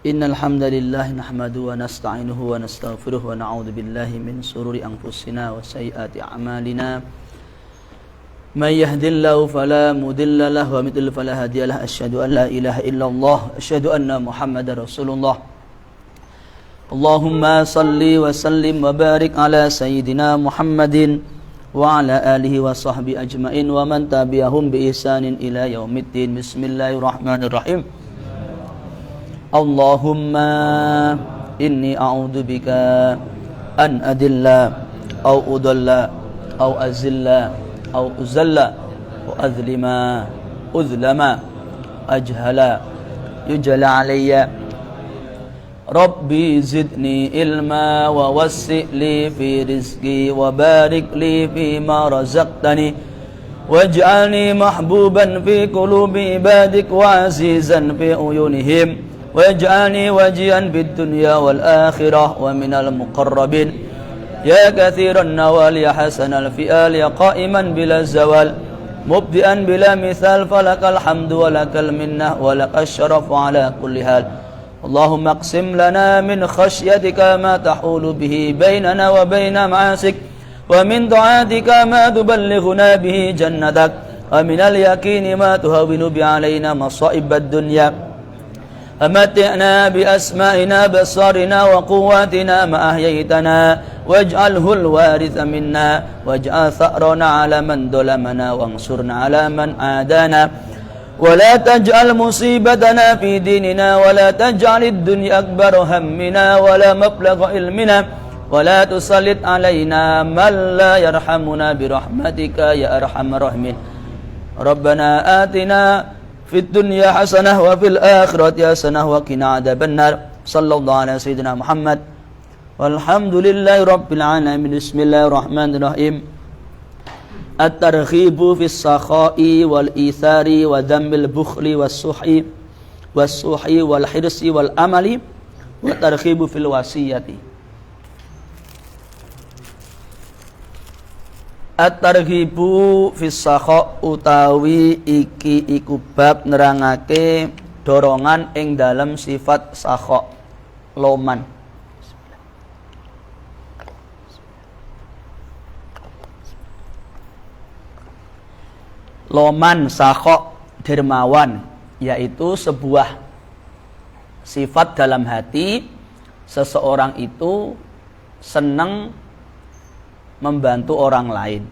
Innal hamdalillah nahmaduhu wa nasta'inuhu wa nastaghfiruh wa na'udzu billahi min shururi anfusina wa sayyiati a'malina. May yahdihillahu fala mudilla lahu wa may yudlil fala hadiya lahu. Asyhadu an la ilaha illallah, asyhadu anna Muhammadar Rasulullah. Allahumma salli wa sallim wa barik ala sayyidina Muhammadin wa ala alihi wa sahbihi ajmain wa man tabi'ahum bi ihsanin ila yaumiddin. Bismillahirrahmanirrahim. Allahumma inni a'udzubika an adilla au udalla au azilla au uzalla wa azlima uzlama ajhala yujala alayya. Rabbi zidni ilma wa wassi' li fi rizqi wa barik li fi ma razaqtani waj'alni mahbuban fi qulubi ibadik wa azizan fi uyunihim waj'alni wajihan bid dunya wal akhirah wa minal muqarrabin ya kathiran nawal ya hasanal fi'al ya qa'iman bila zawal mubdi'an bila mithal falakal hamdu walakal minnah walakal syarafu ala kulli hal. Allahumma aqsim lana min khasyatika ma tahulu bihi bainana wa baina ma'asik wa min ta'atika ma tuballighuna bihi jannatak wa minal yaqini ma tuhawwinu bi alaina masa'ibad dunya. أمتعنا بأسمائنا بصرنا وقواتنا ما أحييتنا واجعله الوارث منا واجعل ثأرنا على من ظلمنا وانصرنا على من عادانا ولا تجعل مصيبتنا في ديننا ولا تجعل الدنيا أكبر همنا ولا مبلغ علمنا ولا تسلط علينا من لا يرحمنا برحمتك يا أرحم الراحمين. ربنا آتنا fid dunya hasanah wa fil akhirati hasanah wa qina adzabannar. Sallallahu ala sayyidina Muhammad walhamdulillahi rabbil alamin. Bismillahirrahmanirrahim. At-targhibu fis sakha'i wal ithari wa dhammil bukhli was-suhi wal hirsi wal amali wa targhibu fil wasiyati. At-targhibu fis sakha utawi iki iku bab nerangake dorongan ing dalam sifat sakha loman. Loman sakha dermawan yaitu sebuah sifat dalam hati seseorang itu senang membantu orang lain,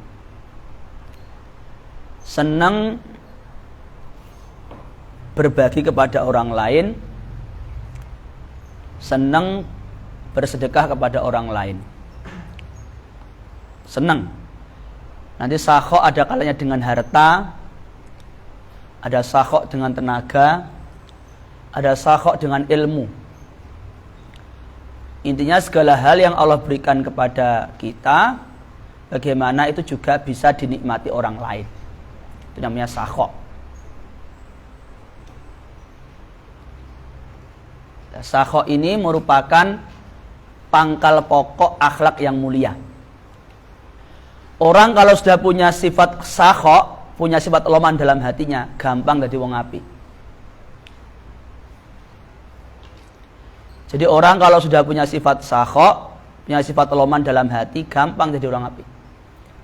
senang berbagi kepada orang lain, senang bersedekah kepada orang lain, senang. Nanti sakho ada kalanya dengan harta, ada sakho dengan tenaga, ada sakho dengan ilmu. Intinya segala hal yang Allah berikan kepada kita, bagaimana itu juga bisa dinikmati orang lain. Itu namanya sakho. Sakho ini merupakan pangkal pokok akhlak yang mulia. Orang kalau sudah punya sifat sakho, punya sifat loman dalam hatinya, gampang jadi wong api. Jadi orang kalau sudah punya sifat sakho, punya sifat loman dalam hati, gampang jadi orang api.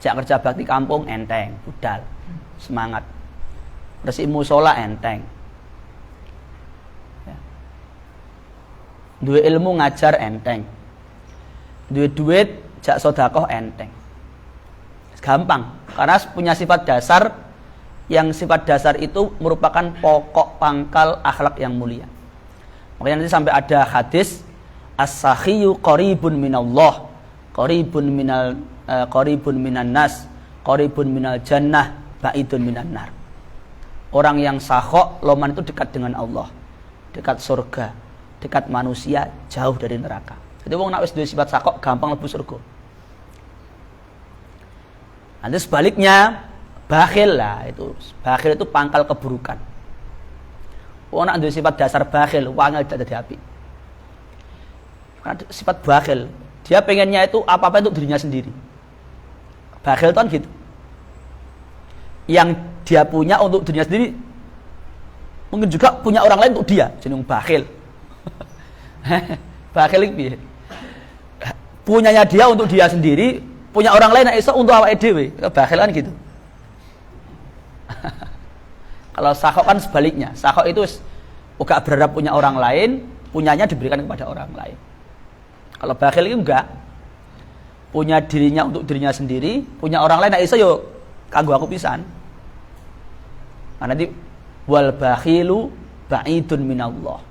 Jak kerja bakti kampung enteng, budal, semangat. Resik musola enteng. Ya. Duwe ilmu ngajar enteng. Duwe duit jak sedekah enteng. Gampang, karena punya sifat dasar yang sifat dasar itu merupakan pokok pangkal akhlak yang mulia. Makanya nanti sampai ada hadis as-sakhiyu qaribun minallah, qaribun minan nas, qaribun minal jannah, ba'idun minan nar. Orang yang sakho, loman itu dekat dengan Allah, dekat surga, dekat manusia, jauh dari neraka. Jadi wong nek wis duwe sifat sakho gampang mlebu surga. Nanti sebaliknya bakhil lah, itu bakhil itu pangkal keburukan. Wong nek duwe sifat dasar bakhil, wangel dadi api. Karena sifat bakhil, dia pengennya itu apa-apa untuk dirinya sendiri. Bakhil kan gitu. Yang dia punya untuk dirinya sendiri, mungkin juga punya orang lain untuk dia, jeneng bakhil. Bakhil iki piye? Punyanya dia untuk dia sendiri, punya orang lain nek iso untuk awake dhewe. Bakhil kan gitu. Kalau sakhok kan sebaliknya. Sakhok itu gak berharap punya orang lain, punyanya diberikan kepada orang lain. Kalau bakhil itu enggak. Punya dirinya untuk dirinya sendiri, punya orang lain nek iso yo kanggo aku pisan. Nah, nanti wal bakhilu ba'idun minallah.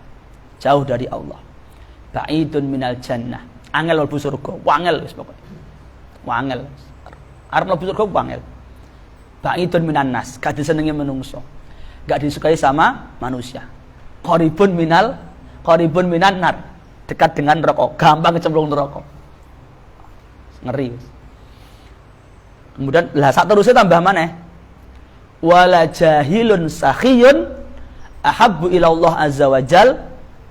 Jauh dari Allah. Ba'idun minal jannah. Angel mlebu surga, wangel wis pokoke. Wangel. Arep mlebu surga wangel. Ba'idun minan nas, gak disenengi menungso. Gak disukai sama manusia. Qaribun minan nar. Dekat dengan neraka, gampang kecemplung neraka. Ngeri. Kemudian lah sak terusé tambah maneh. Wala jahilun sakhiyun ahabbu ila Allah azza wajal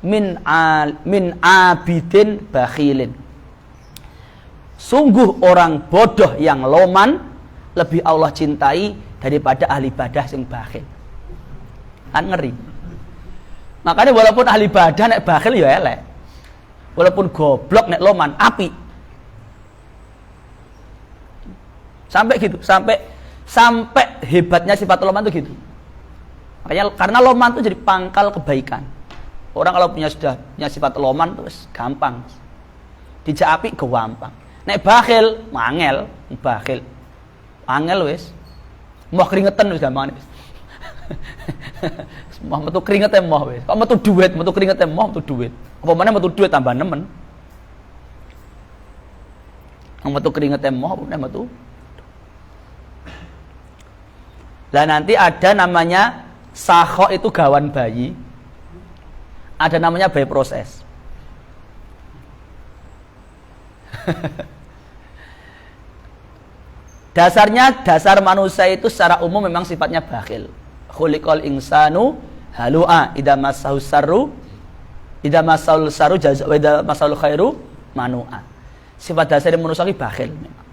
min abidin bakhilin. Sungguh orang bodoh yang loman lebih Allah cintai daripada ahli ibadah yang bakhil. Kan ngeri. Makanya walaupun ahli ibadah nek bakhil ya elek. Walaupun goblok nek loman api. Sampai gitu, sampai hebatnya sifat loman itu gitu. Makanya karena loman itu jadi pangkal kebaikan. Orang kalau punya sifat loman terus gampang. Dijak api gampang. Nek bakhil, mangel, bakhil. Angel wis. Moh keringetan wis gampang wis. Moh metu keringetnya moh wis. Kok metu duit, metu keringetnya moh, metu duit. Apa meneh metu duit tambah nemen. Metu keringetnya moh, apa meneh metu. Lah nanti ada namanya sakhok itu gawan bayi. Ada namanya bayi proses. Dasar manusia itu secara umum memang sifatnya bakhil. Khuliqal insanu halu'a idza massahu sarru idza massahul sarru jazaa wa idza massahul khairu manu'a. Sifat dasar manusia itu bakhil memang.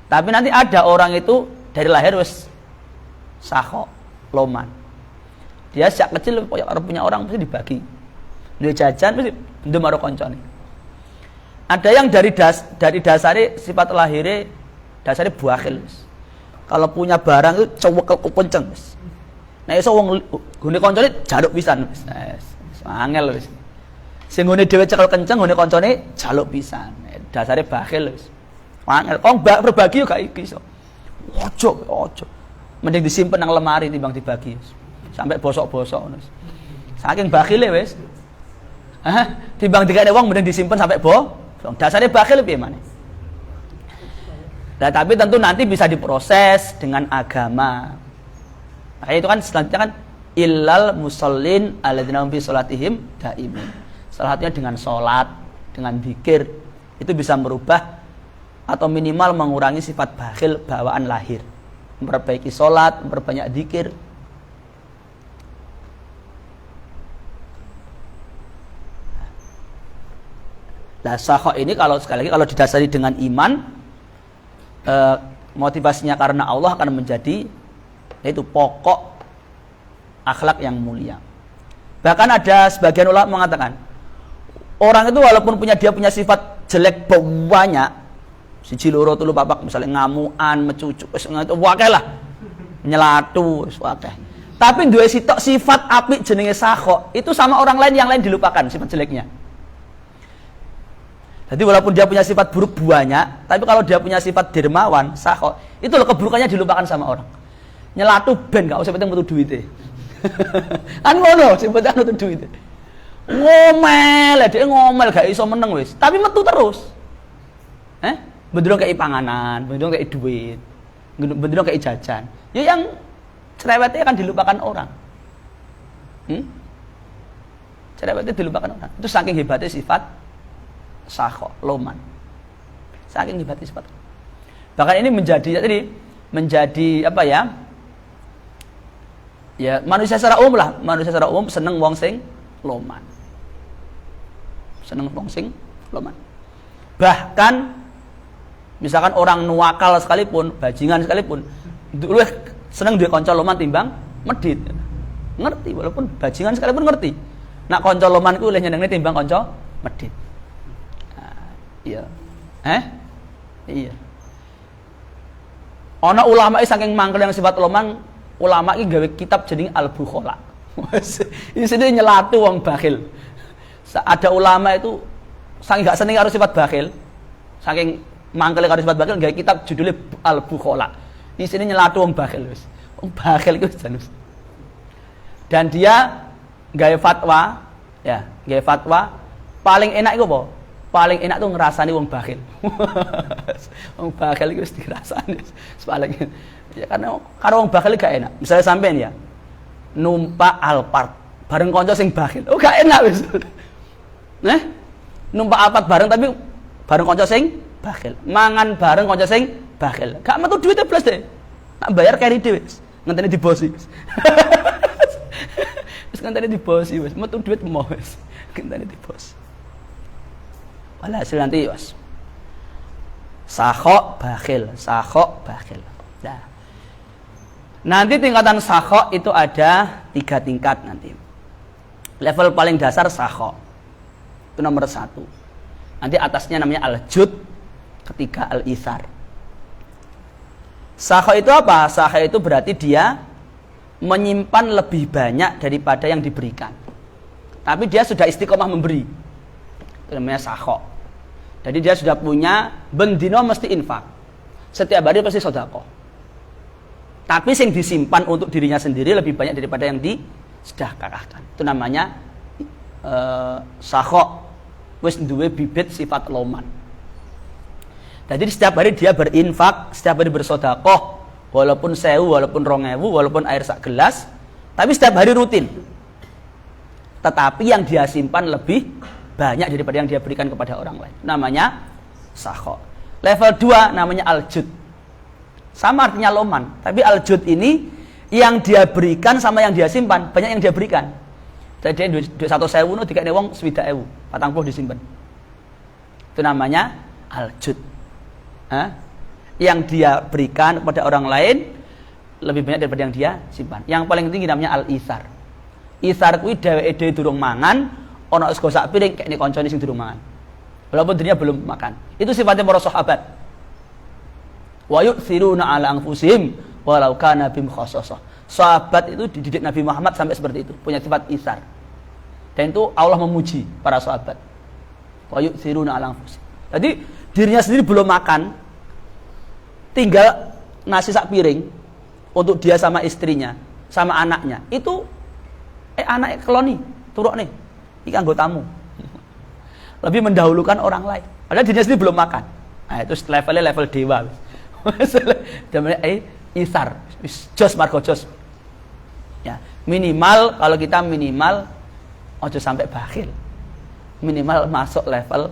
Tapi nanti ada orang itu dari lahir wis sakhok, loman. Dia sejak kecil punya orang mesti dibagi. Dia jajan mesti ndem karo kancane. Ada yang dari dasare sifat lahirnya dasarnya bakhil. Kalau punya barang itu cowek kenceng. Nah iso wong gone kancane jaluk pisan. Angel wis. Sing ngene dhewe cekel kenceng ngene kancane jaluk pisan. Dasarnya bakhil wis. Angel kok berbagi yo gak iso. Ojo. Mending disimpen nang lemari timbang dibagi. Sampai bosok-bosok ngono. Saking bakhile wis. Timbang dikene wong mending disimpen sampai dasarnya bakhil piye maneh. Nah, tapi tentu nanti bisa diproses dengan agama. Nah, itu kan selanjutnya kan illal musallin alladzina hum fi sholatihim daimun. Salah satunya dengan sholat, dengan zikir itu bisa merubah atau minimal mengurangi sifat bakhil bawaan lahir. Memperbaiki sholat, memperbanyak zikir. Nah, sakhok ini sekali lagi kalau didasari dengan iman, motivasinya karena Allah akan menjadi yaitu pokok akhlak yang mulia. Bahkan ada sebagian ulama mengatakan orang itu walaupun dia punya sifat jelek banyak, siji loro telu papat misalnya ngamuan, mecucuk, wis ngono wae lah. Nyelatu wis wae. Tapi duwe sifat apik jenenge sakhok, itu sama orang lain yang lain dilupakan sifat jeleknya. Jadi walaupun dia punya sifat buruk banyak, tapi kalau dia punya sifat dermawan, sakhok, itu loh keburukannya dilupakan sama orang. Nyelatu ben gak usah penting metu duwite. Kan ngono, sing penting metu duwite. Ngomel, dia ngomel gak iso meneng wis, tapi metu terus. Bendino kei panganan, bendino kei duit, bendino kei jajan. Ya yang cerewetnya akan dilupakan orang. Cerewetnya dilupakan orang. Itu saking hebatnya sifat sakhok, loman. Saking hebatnya sifat. Bahkan ini menjadi apa ya? Ya, manusia secara umum lah. Manusia secara umum seneng wong sing loman. Seneng wong sing loman. Bahkan misalkan orang nuwakal sekalipun, bajingan sekalipun, dulu seneng duwe kanca loman timbang medhit. Ngerti walaupun bajingan sekalipun ngerti. Nak kanca loman ku luwih nyenengne timbang kanca medit. Iya. Iya. Ana ulama saking mangkel yang sifat loman, ulama iki gawe kitab jeneng Al-Bukhala. Isine nyelatu wong bakhil. Ada ulama itu saking gak seneng karo sifat bakhil, saking mangkel karo sifat bakhil gawe kitab judulnya Al-Bukhala. Isine nyelatu wong bakhil wis. Wong bakhil iku janus. Dan dia gawe fatwa, ya, gawe fatwa paling enak iku apa? Paling enak tuh ngerasani wong bakhil. Wong bakhil itu mesti dirasani. Paling ya karena wong bakhil gak enak. Misalnya sampean ya numpak Alphard bareng kanca sing bakhil. Oh gak enak wis. Numpak Alphard bareng tapi bareng kanca sing bakhil. Mangan bareng kanca sing bakhil. Gak metu duitnya plus deh. Nak bayar carry dhewe wis. Ngenteni dibosi wis. Wis ngenteni dibosi wis. Metu duit mau wis. Ngenteni dibosi. Walhasil nanti was sakhok bakhil. Nah, nanti tingkatan sakhok itu ada 3 tingkat nanti. Level paling dasar sakhok itu nomor 1. Nanti atasnya namanya al-jud, ketiga al-ithar. Sakhok itu apa? Sakhok itu berarti dia menyimpan lebih banyak daripada yang diberikan, tapi dia sudah istiqomah memberi. Itu namanya sakhok. Jadi dia sudah punya bendino mesti infak. Setiap hari pasti sedekah. Tapi yang disimpan untuk dirinya sendiri lebih banyak daripada yang disedekahkan. Itu namanya sakhok. Wis duwe bibit sifat loman. Jadi setiap hari dia berinfak, setiap hari bersedekah, walaupun 1000, walaupun 2000, walaupun air sak gelas, tapi setiap hari rutin. Tetapi yang dia simpan lebih banyak daripada yang dia berikan kepada orang lain. Namanya sakhok. Level 2 namanya al-jud. Sama artinya loman, tapi al-jud ini yang dia berikan sama yang dia simpan, banyak yang dia berikan. Jadi duit 1.000 no dikene wong 20.000, 40 disimpan. Itu namanya al-jud. Yang dia berikan kepada orang lain lebih banyak daripada yang dia simpan. Yang paling tinggi namanya al-ithar. Ithar kuwi dheweke durung mangan, ono sego sak piring kayak ini koncone sing durung mangan. Walaupun dirinya belum makan. Itu sifatnya para sahabat. Wa yu'thiruna 'ala anfusihim walau kana bihim khassasah. Sahabat itu dididik Nabi Muhammad sampai seperti itu, punya sifat itsar. Dan itu Allah memuji para sahabat. Wa yu'thiruna 'ala anfusihim. Jadi dirinya sendiri belum makan, tinggal nasi sak piring untuk dia sama istrinya, sama anaknya. Itu anak keloni, turuk nih. Ini anggotamu. Lebih mendahulukan orang lain. Padahal dirinya sendiri belum makan. Nah, itu levelnya level dewa. Namanya isar. Jos margo jos. Ya, minimal kalau kita minimal ojo sampai bakhil. Minimal masuk level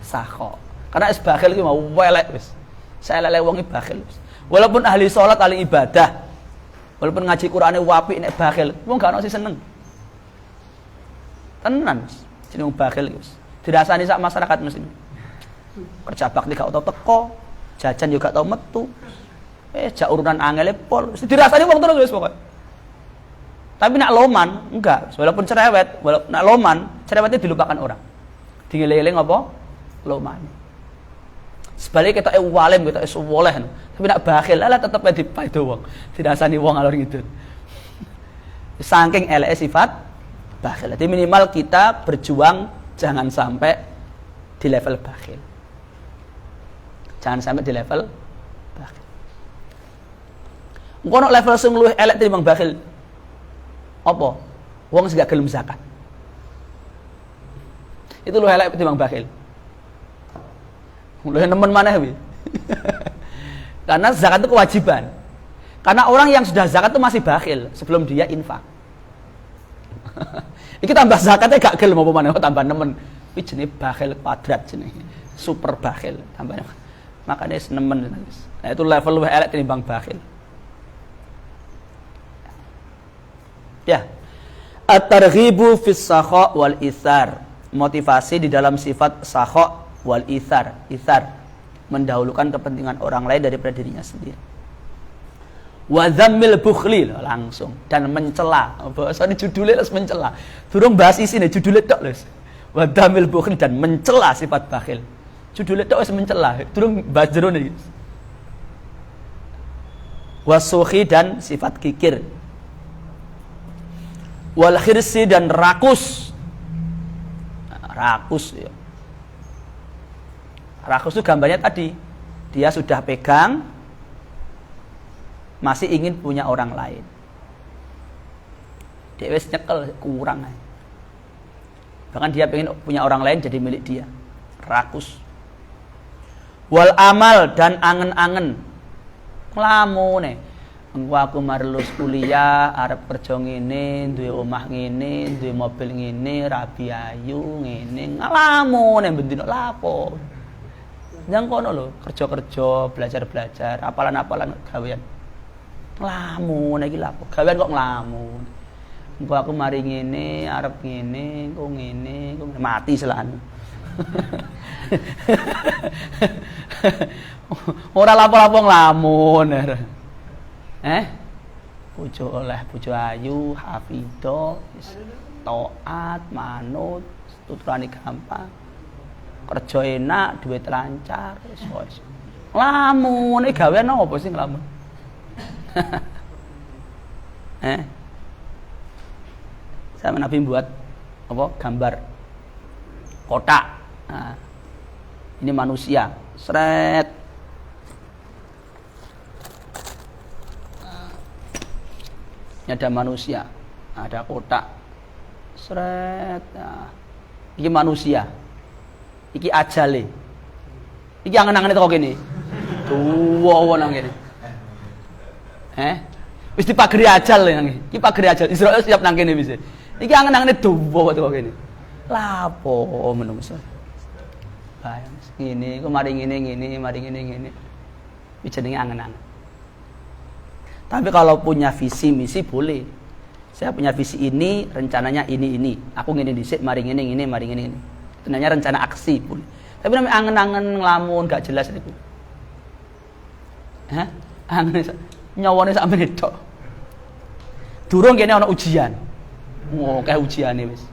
sakhok. Karena es bakhil itu mau welek wis. Saya lele wong bakhil wis. Walaupun ahli salat, ahli ibadah, walaupun ngaji Qur'ane wapi nek bakhil, wong gak ono sing seneng. Tenan jeneng bakhil wis. Dirasani sak masyarakat mesti. Kerja bakti gak tau teko, jajan juga tau metu. Jak urunan angele pol, mesti dirasani wong terus wis pokoke. Tapi nak loman enggak, walaupun cerewet, walaupun nak loman, cerewetnya dilupakan orang. Dingele-eling apa? Loman. Sebaliknya kita walim, kita soleh. Tapi nak bakhil, lah tetep dipaido wong. Dirasani wong alur ngidul. Saking eleke sifat bakhil. Jadi minimal kita berjuang jangan sampai di level bakhil. Jangan sampai di level bakhil. Engko nek level sing luwih elek timbang bakhil. Apa? Wong sing gak gelem zakat. Itu luwih elek timbang bakhil. Luwih nemen maneh kuwi. Karena zakat itu kewajiban. Karena orang yang sudah zakat itu masih bakhil sebelum dia infak. Iki tambah zakatnya gak gelem apa maneh tambah nemen. Kuwi jenenge bakhil kuadrat jenenge. Super bakhil tambah. Makane nemen. Nah, itu level luwih elek tinimbang bakhil. Ya. At-targhibu fis sakha wal itsar. Motivasi di dalam sifat sakha wal itsar. Itsar mendahulukan kepentingan orang lain daripada dirinya sendiri. Wa dzammil bukhli langsung dan mencela. Bahasa ini judulnya harus mencela. Durung bahas isine judulnya tok, Lus. wa damil bukhli dan mencela sifat bakhil. Judulnya tok wis mencela, durung bahas jero niki. Wasukhi dan sifat kikir. Wal khirsi dan rakus. Rakus ya. Rakus itu gambarnya tadi. Dia sudah pegang, masih ingin punya orang lain. Dia wis nyekel kurang. Bahkan dia pengen punya orang lain jadi milik dia. Rakus. Wal amal dan angen-angen. Nglamune. Engko aku marlus kuliah, arep kerja ngene, duwe omah ngene, duwe mobil ngene, rabi ayu ngene. Nglamune bendino lapo. Nang kono lho, kerja-kerja, belajar-belajar, apalan-apalan gawean. Nglamune iki lapo? Gawean kok nglamun. Engko aku mari ngene, arep ngene, engko ngene, engko mati selan. Ora lapo-lapo nglamun. Bojo oleh bojo ayu, hafidzah, taat, manut, tuturane gampang. Kerja enak, duit lancar, wis. Nglamun iki gawean apa sih nglamun? Sama Nabi buat apa? Gambar kotak. Nah, ini manusia. Sret. Ini ada manusia, ada kotak. Sret. Nah, ini manusia. Iki ajale. Iki angen-angen kok kene. Tuwa nang kene. Wis dipageri ajal nang iki. Iki pageri ajal. Israil siap nang kene wis. Iki angen-angene tuwa kok kene. Lapo menungso. Bayang ngene, kok mari ngene, mari ngene. Iki jenenge angen-angen. Tapi kalau punya visi misi boleh. Saya punya visi ini, rencananya ini. Aku ngene dhisik, mari ngene, mari ngene. Itu namanya rencana aksi boleh. Tapi namanya angen-angen ngelamun gak jelas itu. Angen nyawane sak menit tok. Durung kene ana ujian. Kayak ujiane wis.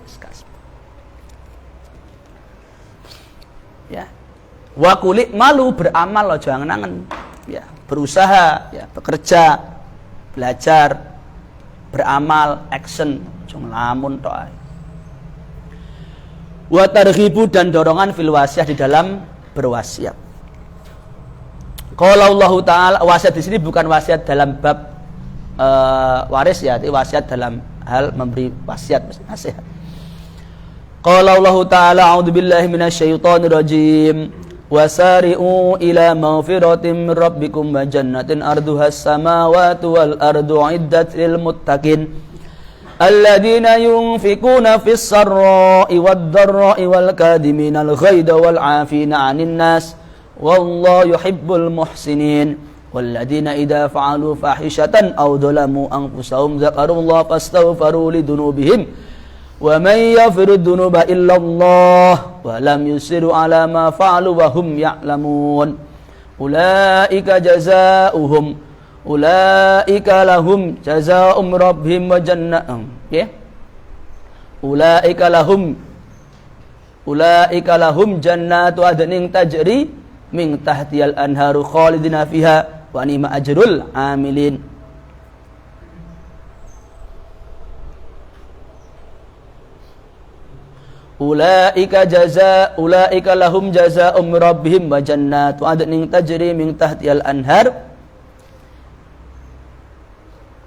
Sekas. Ya. Wa kulik malu beramal aja angen-angen. Ya, berusaha, ya, bekerja, belajar, beramal, action, jangan lamun tok ae. Wa targhibu dan dorongan fil wasiat di dalam berwasiat. Qala Allah Ta'ala, wasiat di sini bukan wasiat dalam bab waris ya, tapi wasiat dalam hal memberi wasiat, nasihat. Qala Allah Ta'ala, a'udzubillahi minasyaitonir rajim. Wasari'u ila maghfiratin min rabbikum wa jannatin arduhas samawati wal ardu 'iddat lil muttaqin alladzina yunfikuna fis sarra'i wad dharra'i wal kadhiminal ghaidha wal 'afina 'anil nas wallahu yuhibbul muhsinin walladzina idza fa'alu fahishatan aw dhalamu anfusahum dzakarullaha fastaghfiru lidunubihim wa may yaghfiru dzunuba illallah wa lam yusiru ala ma fa'alu wa hum ya'lamun ulaika lahum jazaa'um rabbihim wa jannatun ulaika lahum jannatu adnin tajri min tahtihal anharu khalidina fiha wa ni'ma ajrul amilin. Ulaika lahum jazaa'um rabbihim wa jannatu adnin tajri min tahtihal anhar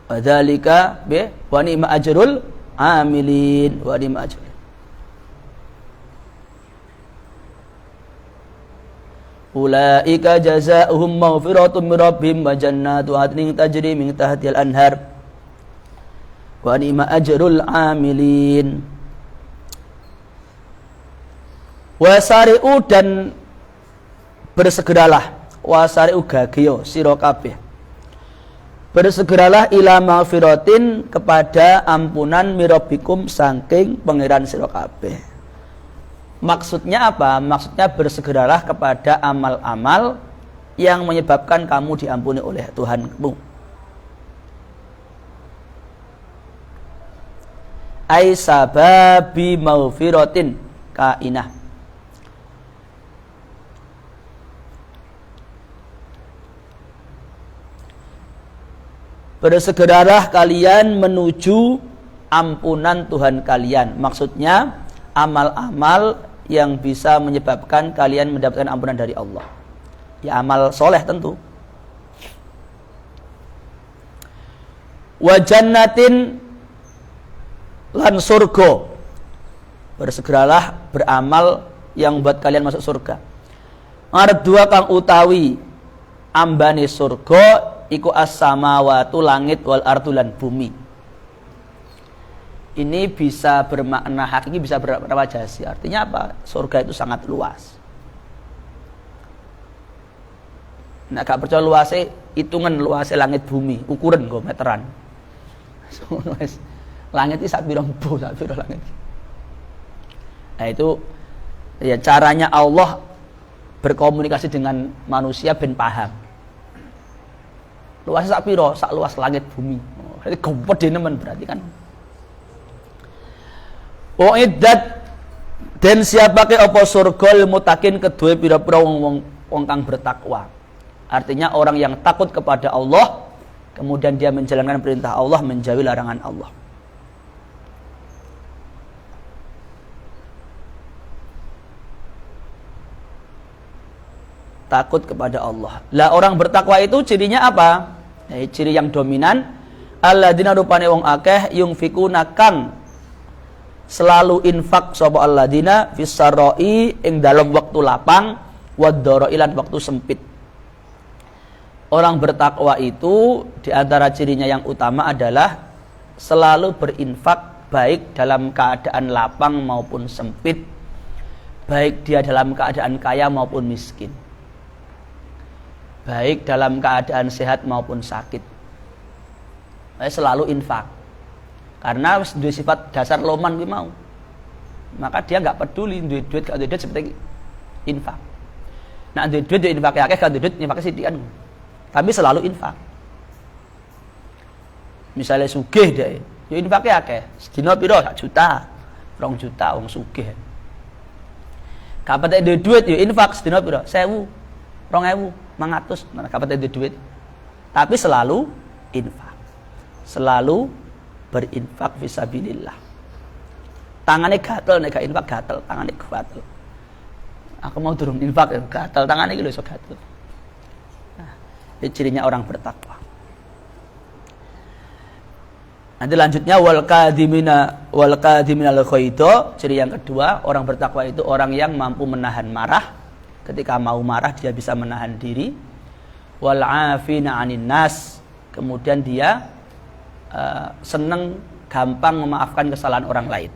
wa dzalika bi wa ni'ma ajrul amilin wa ni'ma ajrul. Ulaika jazaa'uhum maghfiratun min rabbihim wa jannatu adnin tajri min tahtihal anhar wa ni'ma ajrul amilin. Wasari'u dan bersegeralah, wasari'u gagyo sira kabeh. Bersegeralah ila maghfiratin kepada ampunan mirabbikum saking pangeran sira kabeh. Maksudnya apa? Maksudnya bersegeralah kepada amal-amal yang menyebabkan kamu diampuni oleh Tuhanmu. ai sababi maghfiratin kainah. Bersegeralah kalian menuju ampunan Tuhan kalian. Maksudnya amal-amal yang bisa menyebabkan kalian mendapatkan ampunan dari Allah. Ya amal soleh tentu. Wa jannatin lan surga. Bersegeralah beramal yang buat kalian masuk surga. Ardua kang utawi ambane surga iku as-samawatu langit wal ardu lan bumi. Ini bisa bermakna hakiki, bisa bermakna majazi. Artinya apa? Surga itu sangat luas. Nek gak percaya luasnya, hitungan luasnya langit bumi, ukuran go meteran. Langit itu sak piro langit. Nah itu ya caranya Allah berkomunikasi dengan manusia ben paham. Luasnya sak piro? Sak luas langit bumi. Berarti gede nemen berarti kan. Uiddat dan siapake apa surga lil muttaqin kedue pira-pira wong kang bertakwa. Artinya orang yang takut kepada Allah kemudian dia menjalankan perintah Allah, menjauhi larangan Allah. Takut kepada Allah. Lah orang bertakwa itu cirinya apa? Ciri yang dominan alladzina rupane wong akeh yungfikuna kang selalu infak sapa alladzina fis-sarra'i ing dalam waktu lapang wad-dharra'i lan waktu sempit. Orang bertakwa itu di antara cirinya yang utama adalah selalu berinfak baik dalam keadaan lapang maupun sempit, baik dia dalam keadaan kaya maupun miskin, baik dalam keadaan sehat maupun sakit. Selalu infak. Karena dua sifat dasar loman kuwi mau. Maka dia enggak peduli duit gak duit seperti infak. Nah, duit infak akeh kan duit infak sithik. Tapi selalu infak. Misalnya sugih deh, ya infake akeh. Sedina piro? 1 juta, 2 juta wong sugih. Kapan ada duit ya infak sedina piro? 1000, 2000, 500. Nah, kapan ada duit. Tapi selalu infak. Selalu berinfak fisabilillah. Tangannya gatel nek gak infak gatel, tangannya gatel. Aku mau turun infak gatel, tangannya iki lho iso gatel. Nah, itu cirinya orang bertakwa. Nanti lanjutnya wal kadhiminal ghaidha, ciri yang kedua, orang bertakwa itu orang yang mampu menahan marah. Ketika mau marah dia bisa menahan diri. Wal 'afina 'anin nas, kemudian dia senang gampang memaafkan kesalahan orang lain.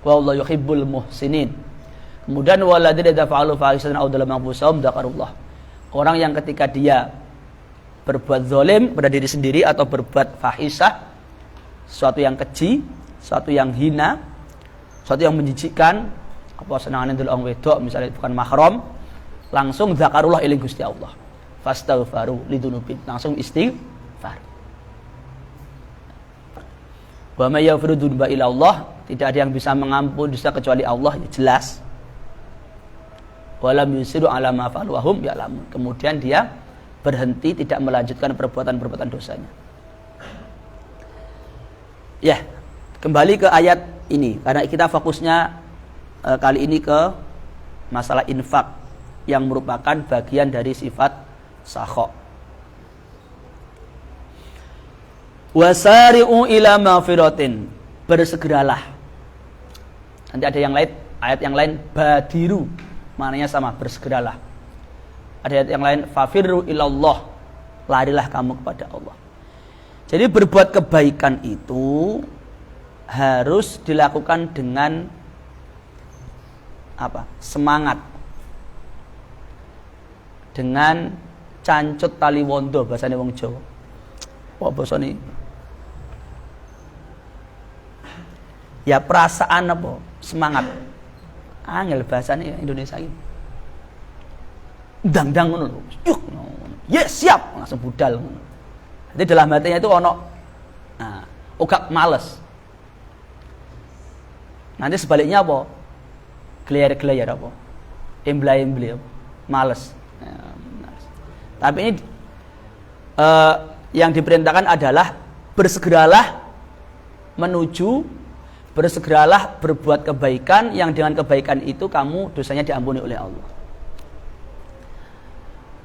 Wallahu yuhibbul muhsinin. Kemudian waladzina idza fa'alu fahishatan aw dzalamu anfusahum dzakarullah. Orang yang ketika dia berbuat zalim pada diri sendiri atau berbuat fahisyah, sesuatu yang keji, sesuatu yang hina, sesuatu yang menjijikkan, apa senangane ndelok wong wedok misalnya bukan mahram, langsung dzakarullah ila Gusti Allah. Fastaghfaru lidzunubin, langsung istighfar. Wa may yaghfiru dzunuba illa Allah, tidak ada yang bisa mengampuni dosa kecuali Allah, ya jelas. Walam yusiru ala ma fa'alu wa hum ya'lamun. Kemudian dia berhenti tidak melanjutkan perbuatan-perbuatan dosanya. Ya, kembali ke ayat ini karena kita fokusnya kali ini ke masalah infak yang merupakan bagian dari sifat sakha. Wasari'u ila maghfiratin, bersegeralah. Nanti ada yang lain, ayat yang lain badiru, maknanya sama, bersegeralah. Ada ayat yang lain fafirru ilallah, larilah kamu kepada Allah. Jadi berbuat kebaikan itu harus dilakukan dengan apa? Semangat. Dengan cancut tali wondo bahasane wong Jawa. Apa bahasane? Ya perasaan apa? Semangat. Angel bahasane Indonesia ini. Dang-dang ngono lho. Yuk. Yes, siap, langsung budal ngono. Jadi dalam hatinya itu ono Uga males. Nanti sebaliknya apa? Gelayar-gelayar apa? Embla-embli apa? Males. Tapi ini yang diperintahkan adalah bersegeralah berbuat kebaikan yang dengan kebaikan itu kamu dosanya diampuni oleh Allah.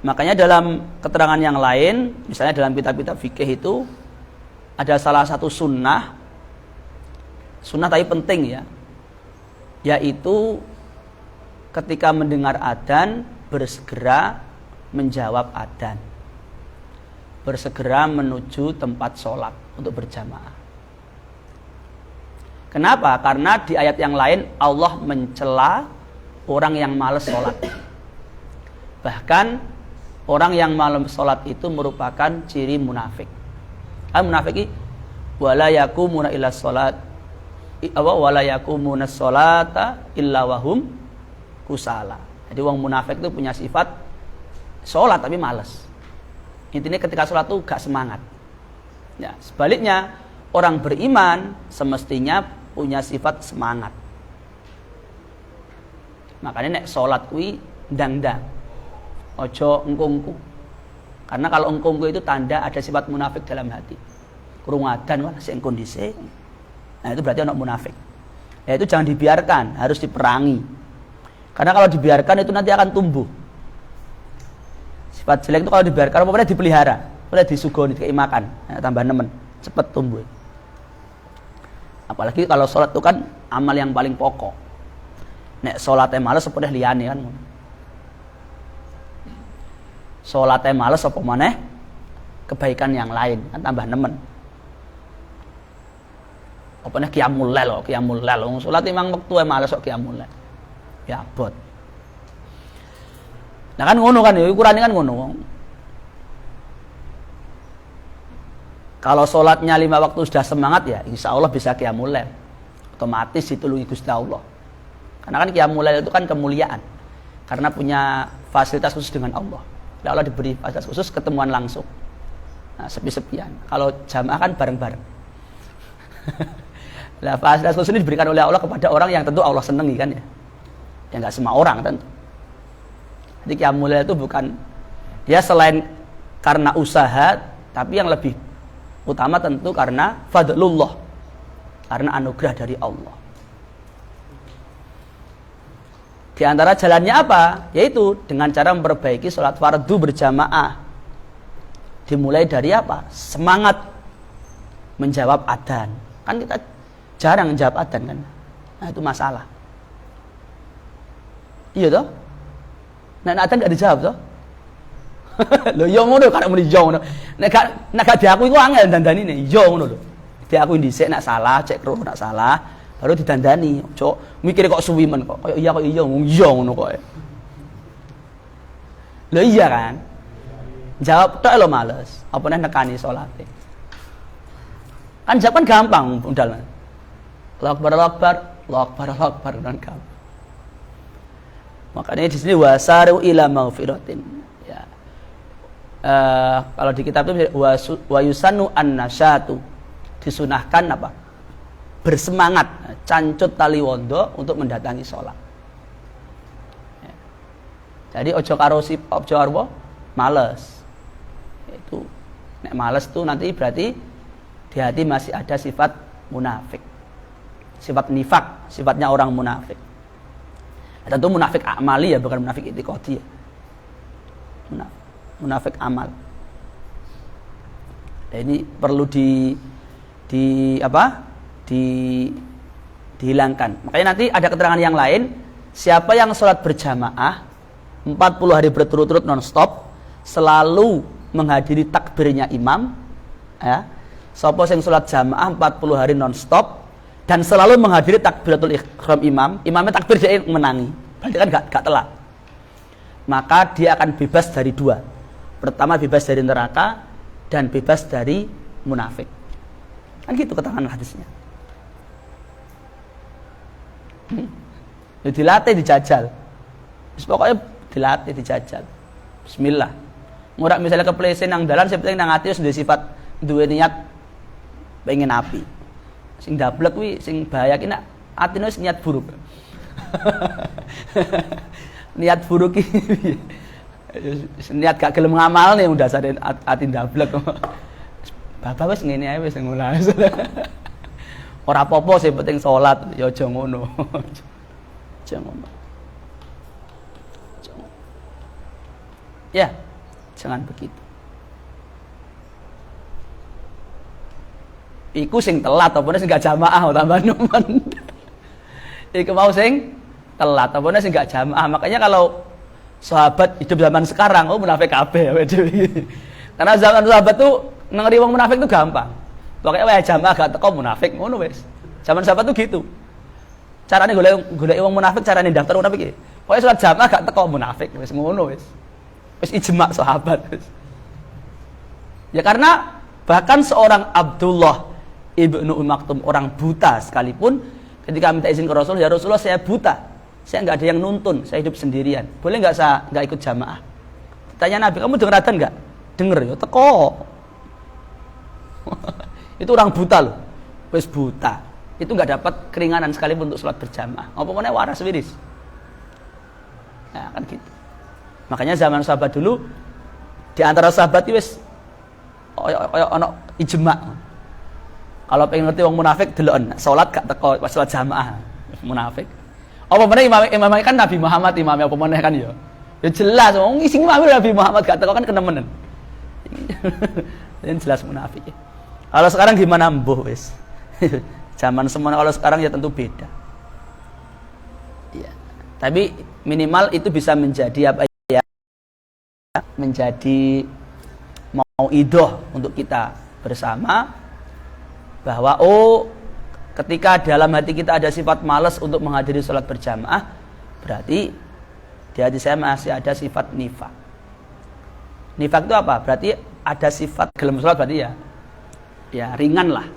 Makanya dalam keterangan yang lain, misalnya dalam kitab-kitab fikih itu ada salah satu sunnah tapi penting ya, yaitu ketika mendengar adzan bersegera menjawab adzan, bersegera menuju tempat sholat untuk berjamaah. Kenapa? Karena di ayat yang lain Allah mencela orang yang malas sholat. Bahkan orang yang malas sholat itu merupakan ciri munafik. Munafik wala yakumuna illa sholat wala yakumuna sholata illa wahum kusala. Jadi orang munafik itu punya sifat sholat tapi malas. Intinya ketika sholat itu gak semangat. Ya, sebaliknya orang beriman semestinya punya sifat semangat. Makanya nek sholat kuwi ndang-ndang. Ojo engkungku. Karena kalau engkungku itu tanda ada sifat munafik dalam hati. Krungu adzan wah sing kondisi. Nah, itu berarti orang munafik. Ya itu jangan dibiarkan, harus diperangi. Karena kalau dibiarkan itu nanti akan tumbuh. Sifat jelek itu kalau dibiarkan apa-apa dipelihara, boleh disugoni, dikei makan, ya, tambah nemen, cepat tumbuh. Apalagi kalau sholat itu kan amal yang paling pokok. Nek sholatnya males apa deh liyane kan. Sholatnya males apa maneh kebaikan yang lain kan tambah nemen. Apa nih qiyamul lail, sholat memang waktu males kok qiyamul lail. Ya abot. Nah kan ngono kan, ukurannya kan ngono. Kalau sholatnya 5 waktu sudah semangat ya, insya Allah bisa qiyamul lail. Otomatis ditulungi Gusti Allah. Karena kan qiyamul lail itu kan kemuliaan. Karena punya fasilitas khusus dengan Allah. Allah diberi fasilitas khusus ketemuan langsung. Nah, sepi-sepian. Kalau jamaah kan bareng-bareng. Nah, fasilitas khusus ini diberikan oleh Allah kepada orang yang tentu Allah senangi kan ya. Ya enggak semua orang tentu. Jadi qiyamul lail itu bukan ya selain karena usaha, tapi yang lebih utama tentu karena fadlullah, karena anugerah dari Allah. Di antara jalannya apa? Yaitu dengan cara memperbaiki sholat fardu berjamaah. Dimulai dari apa? Semangat menjawab adzan. Kan kita jarang menjawab adzan kan? Nah itu masalah. Iya toh? Nek adzan gak dijawab toh? Lho yo ngono kan muni yo ngono. Nek gak diakui ku angel dandanine. Yo ngono lho. Diakui dhisik nek salah, cek kro nek salah, baru didandani. Ojo mikir kok suwi men kok. Kaya iya kok iya yo ngono kok. Lho iya kan? Jawab tok lho males. Apa nek nekani salate. Kan jawab kan gampang undal. Allahu Akbar, Allahu Akbar, Allahu Akbar, Allahu Akbar kan gampang. Makanya di sini wasaru ila maghfiratin. Ya. Kalau di kitab itu wa yusannu an-nasyatu, disunahkan apa? Bersemangat, cancut tali wondo untuk mendatangi sholat. Ya. Jadi ojo karo ojo karo males. Itu nek males tuh nanti berarti di hati masih ada sifat munafik. Sifat nifak, sifatnya orang munafik. Tentu munafik amali ya, bukan munafik i'tiqadi ya. Munafik amal. Nah, ini perlu dihilangkan. Makanya nanti ada keterangan yang lain, siapa yang sholat berjamaah 40 hari berturut-turut non-stop, selalu menghadiri takbirnya imam, ya. Sapa sing sholat jamaah 40 hari non-stop dan selalu menghadiri takbiratul ihram imamnya takbir dia menangi, berarti kan gak telat. Maka dia akan bebas dari 2. Pertama bebas dari neraka dan bebas dari munafik. Kan gitu keterangan hadisnya. Dilatih dijajal. Pokoknya dilatih dijajal. Bismillah. Murak misalnya keplesen nang dalan sing penting nang ati wis duwe sifat duwe niat pengen api. Sing dablek kuwi sing bahaya ki nek atine wis niat buruk. Niat buruk iki niat gak gelem ngamal nih udah sadar ati dablek. Bapak wis ngene ae wis ngono. Ora apa-apa sing penting salat ya aja ngono. Aja ngono. Ya, jangan begitu. Iku sing telat apa sing gak jamaah tambah nemen. Iku mau sing telat apa sing gak jamaah. Makanya kalau sahabat hidup zaman sekarang, oh munafik kabeh. Karena zaman sahabat tuh ngeri wong munafik tuh gampang. Pokoknya wae jamaah gak teko munafik ngono wis. Zaman sahabat tuh gitu. Carane golek wong munafik, carane daftar munafik iki. Pokoke salat jamaah gak teko munafik wis ngono wis. Wis ijma sahabat wis. Ya karena bahkan seorang Abdullah Ibnu Maktum, orang buta sekalipun, ketika minta izin ke Rasul, ya Rasulullah saya buta, saya nggak ada yang nuntun, saya hidup sendirian, boleh nggak saya nggak ikut jamaah? Tanya Nabi, kamu denger adzan nggak? Denger ya, teko. Itu orang buta loh, wis buta, itu nggak dapat keringanan sekalipun untuk sholat berjamaah. Apa mana waras wiris? Ya kan gitu. Makanya zaman sahabat dulu, di antara sahabat itu wis ono ijma. Kalau pengen ngerti wong munafik deloken, salat gak teko pas salat jamaah. Munafik. Apa meneh imam kan Nabi Muhammad imamnya apa meneh kan ya. Ya jelas wong sing imam Nabi Muhammad gak teko kan kenemenen. Yang jelas munafik. Kalau sekarang gimana mbuh wis. Zaman semuanya kalau sekarang ya tentu beda. Iya. Tapi minimal itu bisa menjadi apa ya? Menjadi mauidhah untuk kita bersama. Bahwa ketika dalam hati kita ada sifat malas untuk menghadiri sholat berjamaah, berarti di hati saya masih ada sifat nifak. Nifak itu apa? Berarti ada sifat gelem sholat berarti ya ringan lah.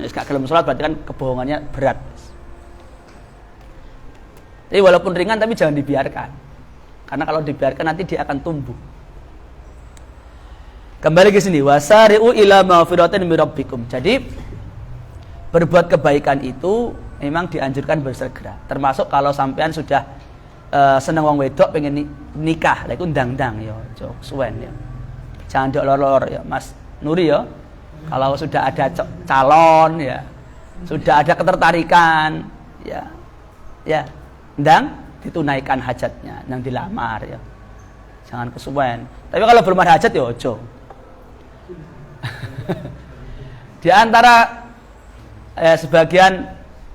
Gak gelem sholat berarti kan kebohongannya berat. Jadi walaupun ringan tapi jangan dibiarkan. Karena kalau dibiarkan nanti dia akan tumbuh. Kembali ke sini, wasari'u ila maghfiratin min rabbikum. Jadi berbuat kebaikan itu memang dianjurkan bersegera. Termasuk kalau sampean sudah seneng wong wedok pengen nikah, lha iku ndang-ndang ya, aja suwen ya. Jangan diolor-olor ya, Mas Nuri ya. Kalau sudah ada calon ya, sudah ada ketertarikan ya, ndang ditunaikan hajatnya, nang dilamar ya. Jangan kesuwen. Tapi kalau belum ada hajat ya ojo. Di antara sebagian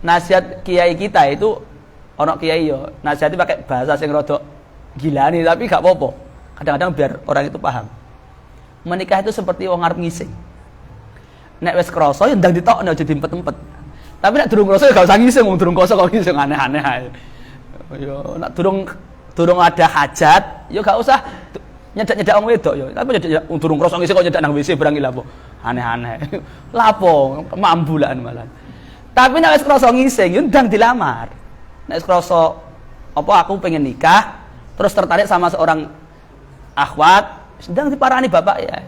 nasihat kiai kita itu ono kiai yo nasihati pakai bahasa sing rada gilani tapi gak apa-apa. Kadang-kadang biar orang itu paham. Menikah itu seperti wong arep ngising. Nek wis krasa ya ndang ditokno aja diempet-empet. Tapi nek durung krasa ya gak usah ngising, wong durung krasa kok ngising aneh-aneh ae. Yo nek durung ada hajat, ya gak usah nyedak-nyedak wong wedok yo. Tapi nyedak durung krasa ngising kok nyedak nang WC barang iki lha apa? Aneh-aneh. Lapo mambulan malah. Tapi nek wis krasa ngising yo ndang dilamar. Nek wis krasa apa aku pengen nikah terus tertarik sama seorang akhwat, sedang diparani bapak ya.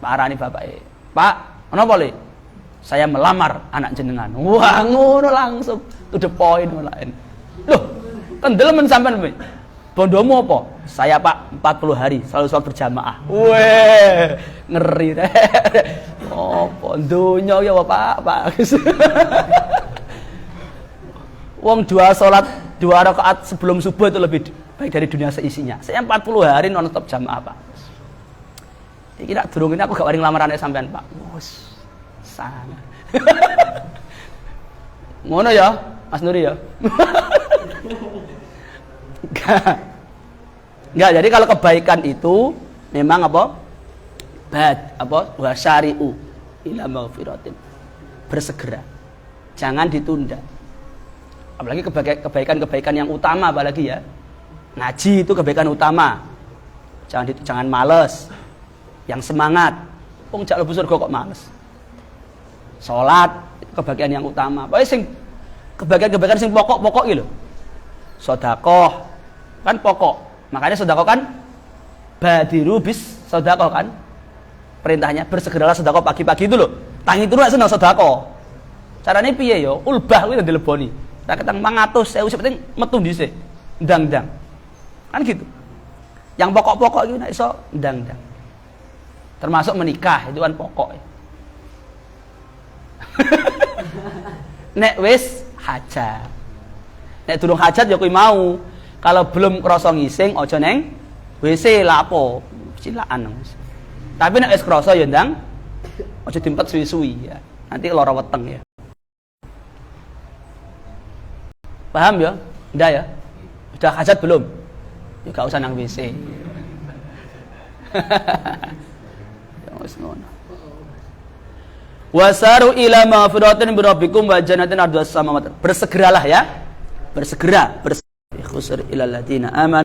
Parani bapak ya. Pak, kenapa le? Saya melamar anak jenengan. Wah, ngono langsung to the point lain. Loh, kendel men sampean kowe. Bondomu apa? Saya Pak 40 hari selalu sholat berjamaah. Weh, ngeri deh. Oh, bondonya ya Pak. Wong dua rakaat sebelum subuh itu lebih baik dari dunia seisinya. Saya 40 hari non-stop jamaah Pak. Iki tak durung ini aku gak waring lamaran sampean Pak. Wes sana. Ngono ya, Mas Nuri ya. Enggak, jadi kalau kebaikan itu memang apa? Wasyari'u ila maghfiratin. Bersegera. Jangan ditunda. Apalagi kebaikan-kebaikan yang utama apalagi ya. Ngaji itu kebaikan utama. Jangan males. Yang semangat. Wong jak lebu surga kok males. Salat itu kebahagiaan yang utama. Pokoknya kebaikan-kebaikan sing pokok-pokok iki lho. Sedekah kan pokok. Makanya sedekah kan badiru bis sedekah kan. perintahnya bersegeralah sedekah pagi-pagi itu loh. Tangi turu nek seneng sedekah. Carane piye ya? Ulbah kuwi dileboni. Tak ketang 100.000 penting metu dhisik. Ndang-ndang. Kan gitu. Yang pokok-pokok iki nek iso ndang-ndang. Termasuk menikah itu kan pokok. Nek wis hajat. Nek durung hajat ya kuwi mau. Kalau belum krasa ngising aja neng WC lapo. Cilaan. Tapi nek wis krasa ya ndang aja diempet suwi-suwi ya. Nanti lara weteng ya. Paham ya? Ndak ya? Sudah hajat belum? Ya gak usah nang WC. Ya wis ngono. Wasaru ila maghfiratin min rabbikum wa jannatin ardhas samawati. Bersegeralah ya. Bersegera. Khusr ilal ladina aman.